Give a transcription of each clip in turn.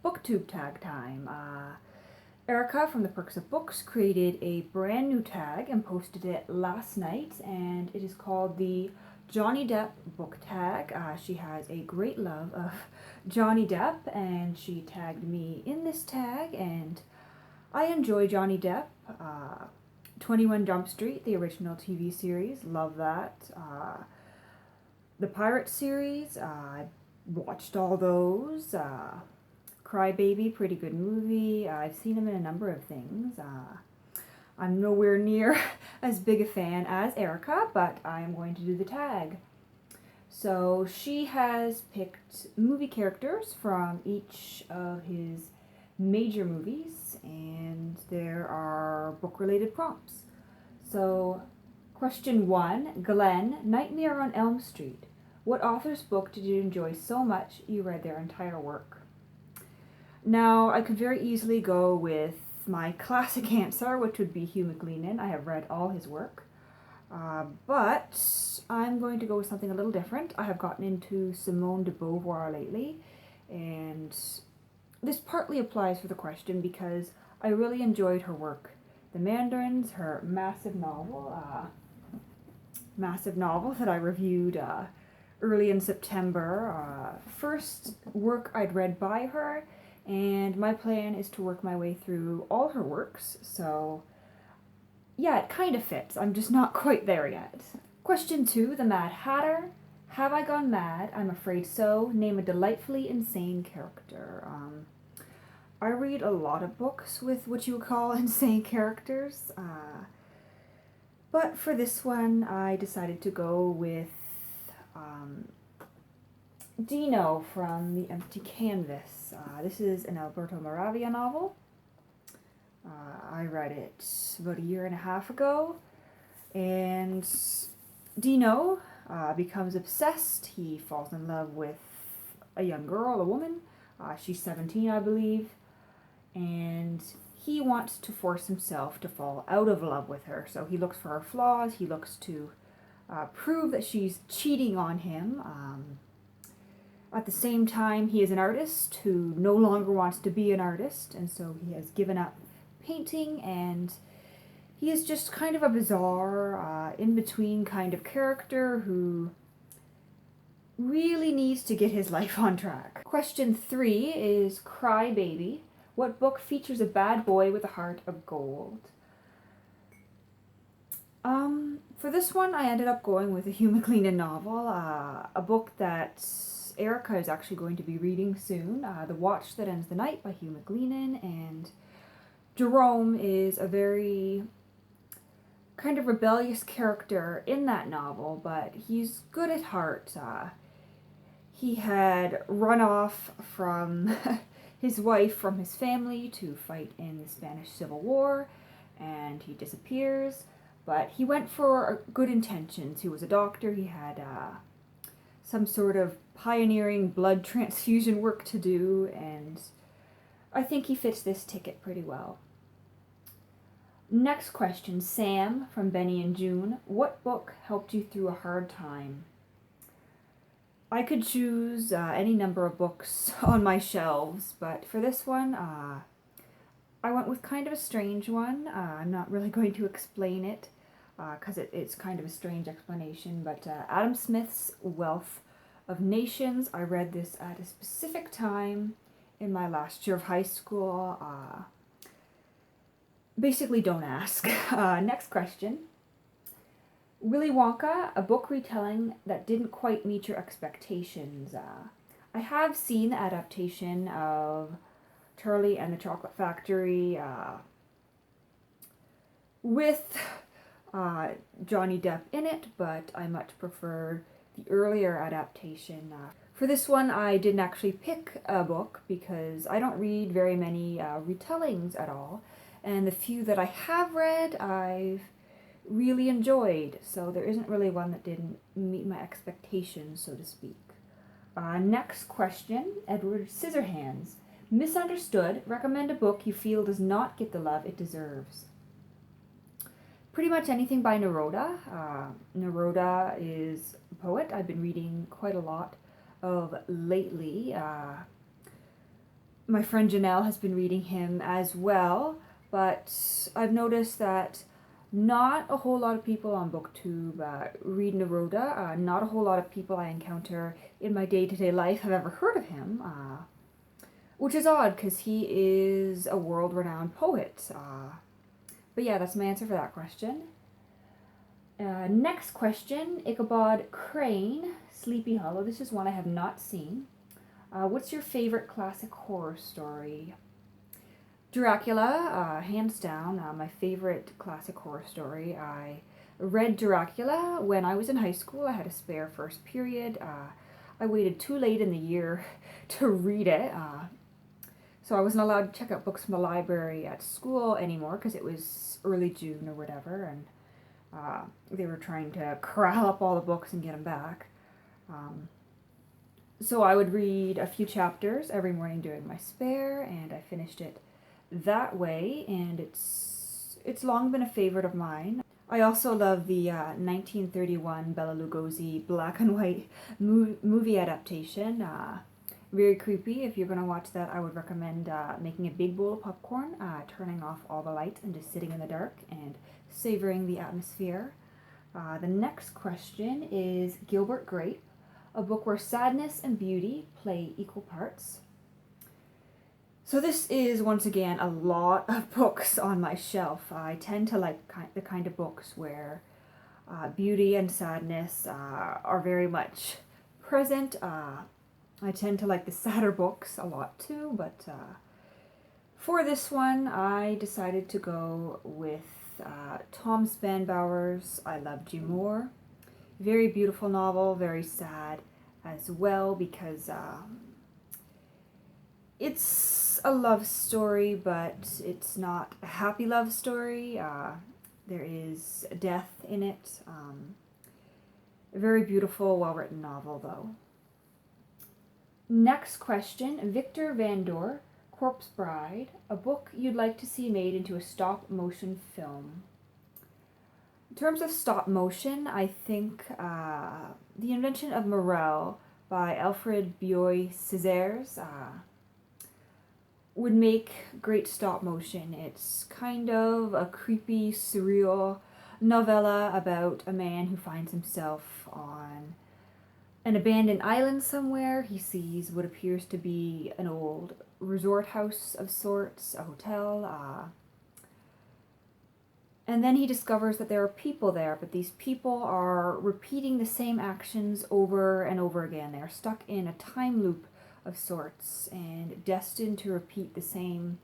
booktube tag time. Erica from the Perks of Books created a brand new tag and posted it last night, and it is called the Johnny Depp book tag. She has a great love of Johnny Depp, and she tagged me in this tag, and I enjoy Johnny Depp. 21 Jump Street, the original TV series, love that. The Pirate series, I watched all those. Crybaby, pretty good movie. I've seen him in a number of things. I'm nowhere near as big a fan as Erica, but I am going to do the tag. So she has picked movie characters from each of his major movies, and there are book-related prompts. So, question 1, Glenn, Nightmare on Elm Street. What author's book did you enjoy so much you read their entire work? Now, I could very easily go with my classic answer, which would be Hugh MacLean. I have read all his work. But I'm going to go with something a little different. I have gotten into Simone de Beauvoir lately, and this partly applies for the question because I really enjoyed her work. The Mandarins, her massive novel that I reviewed early in September. First work I'd read by her, and my plan is to work my way through all her works, so yeah, it kind of fits. I'm just not quite there yet. Question 2, The Mad Hatter. Have I gone mad? I'm afraid so. Name a delightfully insane character. I read a lot of books with what you would call insane characters, but for this one I decided to go with Dino from The Empty Canvas. This is an Alberto Moravia novel. I read it about a year and a half ago, and Dino becomes obsessed. He falls in love with a young girl, a woman. She's 17, I believe, and he wants to force himself to fall out of love with her. So he looks for her flaws. He looks to prove that she's cheating on him. At the same time, he is an artist who no longer wants to be an artist, and so he has given up painting, and he is just kind of a bizarre, in-between kind of character who really needs to get his life on track. Question 3 is Crybaby. What book features a bad boy with a heart of gold? For this one, I ended up going with a Hugh MacLean novel, a book that Erica is actually going to be reading soon, The Watch That Ends the Night by Hugh MacLean, and Jerome is a very kind of rebellious character in that novel, but he's good at heart. He had run off from his wife from his family to fight in the Spanish Civil War, and he disappears, but he went for good intentions. He was a doctor. He had some sort of pioneering blood transfusion work to do, and I think he fits this ticket pretty well. Next question, Sam from Benny and June. What book helped you through a hard time? I could choose any number of books on my shelves, but for this one, I went with kind of a strange one. I'm not really going to explain it because it's kind of a strange explanation, but Adam Smith's Wealth of Nations. I read this at a specific time in my last year of high school. Basically, don't ask. Next question. Willy Wonka, a book retelling that didn't quite meet your expectations. I have seen the adaptation of Charlie and the Chocolate Factory with Johnny Depp in it, but I much prefer the earlier adaptation. For this one, I didn't actually pick a book because I don't read very many retellings at all, and the few that I have read, I've really enjoyed, so there isn't really one that didn't meet my expectations, so to speak. Next question, Edward Scissorhands. Misunderstood, recommend a book you feel does not get the love it deserves. Pretty much anything by Neruda. Neruda is a poet I've been reading quite a lot of lately. my friend Janelle has been reading him as well, but I've noticed that not a whole lot of people on BookTube read Neruda. Not a whole lot of people I encounter in my day-to-day life have ever heard of him, which is odd because he is a world-renowned poet. But yeah, that's my answer for that question. Next question, Ichabod Crane, Sleepy Hollow. This is one I have not seen. What's your favorite classic horror story? Dracula, hands down, my favorite classic horror story. I read Dracula when I was in high school. I had a spare first period. I waited too late in the year to read it, so I wasn't allowed to check out books from the library at school anymore because it was early June or whatever, and they were trying to corral up all the books and get them back. So I would read a few chapters every morning during my spare, and I finished it that way, and it's long been a favorite of mine. I also love the 1931 Bela Lugosi black and white movie adaptation. Very creepy. If you're going to watch that, I would recommend making a big bowl of popcorn, turning off all the lights, and just sitting in the dark and savoring the atmosphere. The next question is Gilbert Grape, a book where sadness and beauty play equal parts. So this is, once again, a lot of books on my shelf. I tend to like the kind of books where beauty and sadness are very much present. I tend to like the sadder books a lot too, but for this one, I decided to go with Tom Spanbauer's I Loved You More. Very beautiful novel, very sad as well, because it's a love story, but it's not a happy love story. There is death in it. A very beautiful, well-written novel, though. Next question, Victor Van Doore, Corpse Bride, a book you'd like to see made into a stop-motion film. In terms of stop motion, I think The Invention of Morel by Alfred Bioy Césaires would make great stop motion. It's kind of a creepy, surreal novella about a man who finds himself on an abandoned island somewhere. He sees what appears to be an old resort house of sorts, a hotel, and then he discovers that there are people there, but these people are repeating the same actions over and over again. They're stuck in a time loop of sorts and destined to repeat the same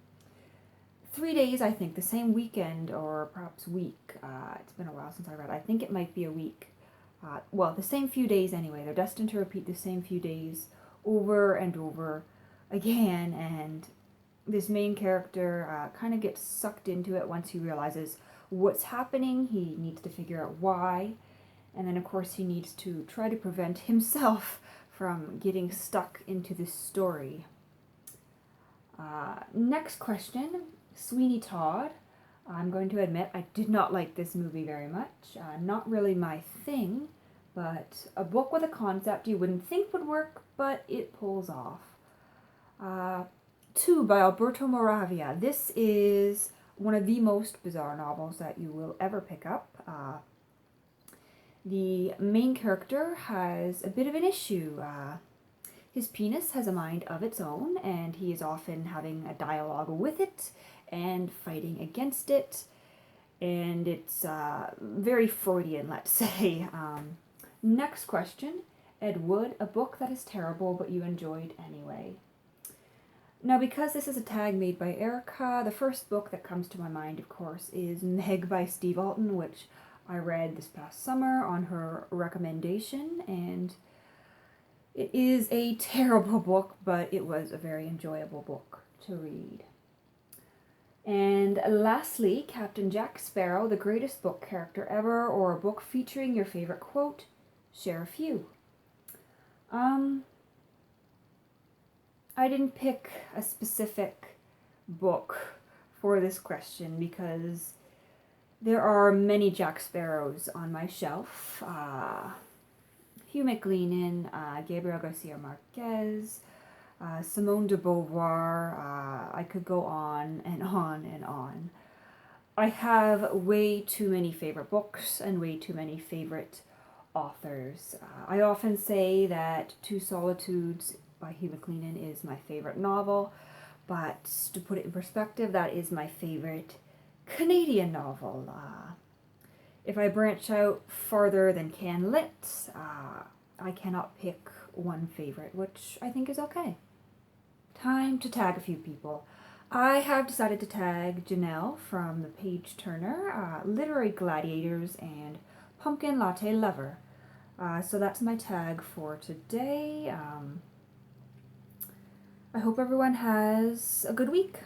3 days, I think, the same weekend or perhaps week. It's been a while since I read. I think it might be a week. Well, the same few days anyway. They're destined to repeat the same few days over and over again, and this main character kind of gets sucked into it once he realizes what's happening. He needs to figure out why, and then of course he needs to try to prevent himself from getting stuck into this story. Next question, Sweeney Todd. I'm going to admit I did not like this movie very much. Not really my thing, but a book with a concept you wouldn't think would work, but it pulls off. 2 by Alberto Moravia. This is one of the most bizarre novels that you will ever pick up. The main character has a bit of an issue. His penis has a mind of its own, and he is often having a dialogue with it and fighting against it, and it's very Freudian, let's say. Next question, Ed Wood, a book that is terrible but you enjoyed anyway. Now, because this is a tag made by Erica, the first book that comes to my mind, of course, is Meg by Steve Alton, which I read this past summer on her recommendation, and it is a terrible book, but it was a very enjoyable book to read. And lastly, Captain Jack Sparrow, the greatest book character ever, or a book featuring your favorite quote. Share a few. I didn't pick a specific book for this question because there are many Jack Sparrows on my shelf. Hugh McLennan, Gabriel Garcia Marquez, Simone de Beauvoir. I could go on and on and on. I have way too many favorite books and way too many favorite authors. I often say that Two Solitudes by Hugh MacLennan is my favorite novel, but to put it in perspective, that is my favorite Canadian novel. If I branch out farther than can lit, I cannot pick one favorite, which I think is okay. Time to tag a few people. I have decided to tag Janelle from the Page Turner, Literary Gladiators, and Pumpkin Latte Lover. So that's my tag for today. I hope everyone has a good week.